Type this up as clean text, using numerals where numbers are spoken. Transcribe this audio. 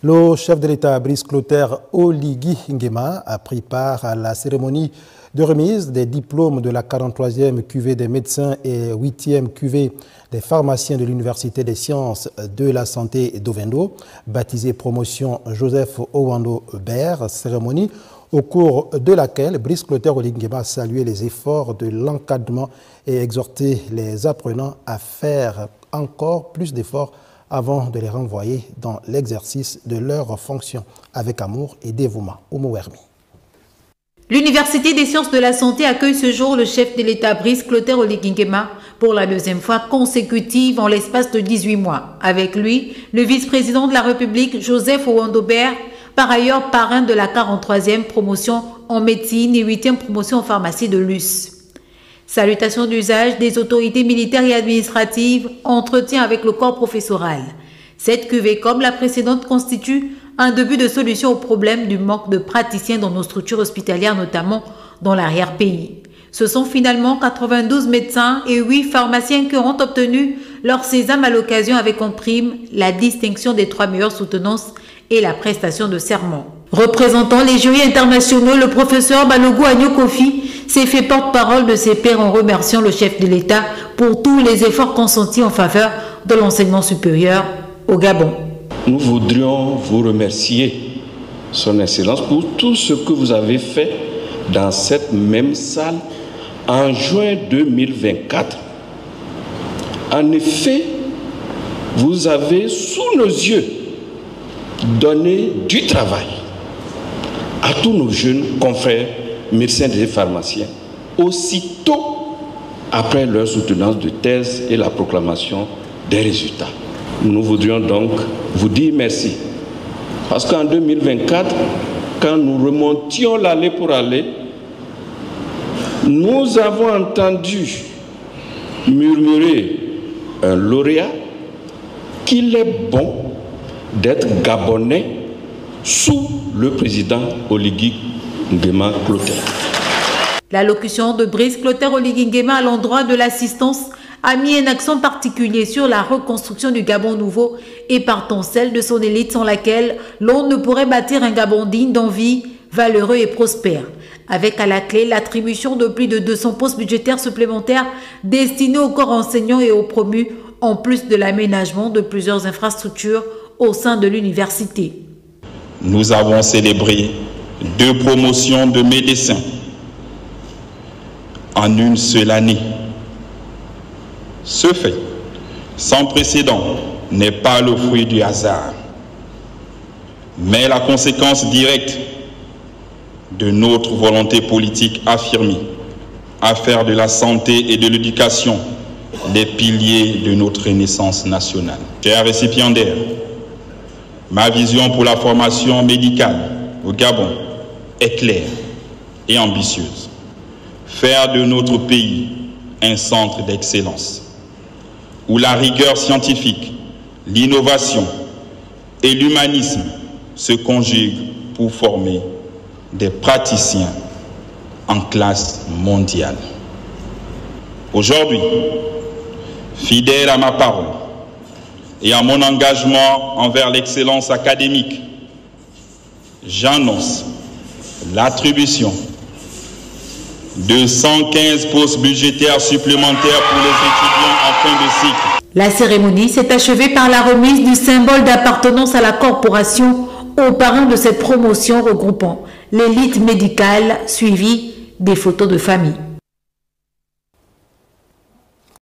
Le chef de l'État, Brice Clotaire Oligui Nguema, a pris part à la cérémonie de remise des diplômes de la 43e cuvée des médecins et 8e cuvée des pharmaciens de l'Université des sciences de la santé d'Ovendo, baptisée promotion Joseph Owando Bert, cérémonie au cours de laquelle Brice Clotaire Oligui Nguema a salué les efforts de l'encadrement et exhorté les apprenants à faire encore plus d'efforts avant de les renvoyer dans l'exercice de leurs fonctions avec amour et dévouement. Oumouermi. L'Université des sciences de la santé accueille ce jour le chef de l'État Brice Clotaire Oligui Nguema pour la deuxième fois consécutive en l'espace de 18 mois. Avec lui, le vice-président de la République, Joseph Owando Bert, par ailleurs parrain de la 43e promotion en médecine et 8e promotion en pharmacie de l'US. Salutations d'usage des autorités militaires et administratives, entretien avec le corps professoral. Cette cuvée, comme la précédente, constitue un début de solution au problème du manque de praticiens dans nos structures hospitalières, notamment dans l'arrière-pays. Ce sont finalement 92 médecins et 8 pharmaciens qui auront obtenu leur sésame à l'occasion avec en prime la distinction des 3 meilleures soutenances et la prestation de serment. Représentant les jurys internationaux, le professeur Balogun Agno-Kofi s'est fait porte-parole de ses pairs en remerciant le chef de l'État pour tous les efforts consentis en faveur de l'enseignement supérieur au Gabon. Nous voudrions vous remercier, Son Excellence, pour tout ce que vous avez fait dans cette même salle en juin 2024. En effet, vous avez sous nos yeux donné du travail à tous nos jeunes confrères médecins et pharmaciens, aussitôt après leur soutenance de thèse et la proclamation des résultats. Nous voudrions donc vous dire merci. Parce qu'en 2024, quand nous remontions l'allée pour aller, nous avons entendu murmurer un lauréat qu'il est bon d'être gabonais sous le président Oligui Nguema Clotaire. L'allocution de Brice Clotaire Oligui Nguema à l'endroit de l'assistance a mis un accent particulier sur la reconstruction du Gabon nouveau et partant celle de son élite sans laquelle l'on ne pourrait bâtir un Gabon digne d'envie, valeureux et prospère. Avec à la clé l'attribution de plus de 200 postes budgétaires supplémentaires destinés aux corps enseignants et aux promus, en plus de l'aménagement de plusieurs infrastructures au sein de l'université. Nous avons célébré 2 promotions de médecins en une seule année. Ce fait, sans précédent, n'est pas le fruit du hasard, mais la conséquence directe de notre volonté politique affirmée à faire de la santé et de l'éducation les piliers de notre renaissance nationale. Chers récipiendaires, ma vision pour la formation médicale au Gabon est claire et ambitieuse. Faire de notre pays un centre d'excellence où la rigueur scientifique, l'innovation et l'humanisme se conjuguent pour former des praticiens en classe mondiale. Aujourd'hui, fidèle à ma parole et à mon engagement envers l'excellence académique, j'annonce l'attribution de 115 postes budgétaires supplémentaires pour les étudiants en fin de cycle. La cérémonie s'est achevée par la remise du symbole d'appartenance à la corporation aux parrains de cette promotion regroupant l'élite médicale suivie des photos de famille.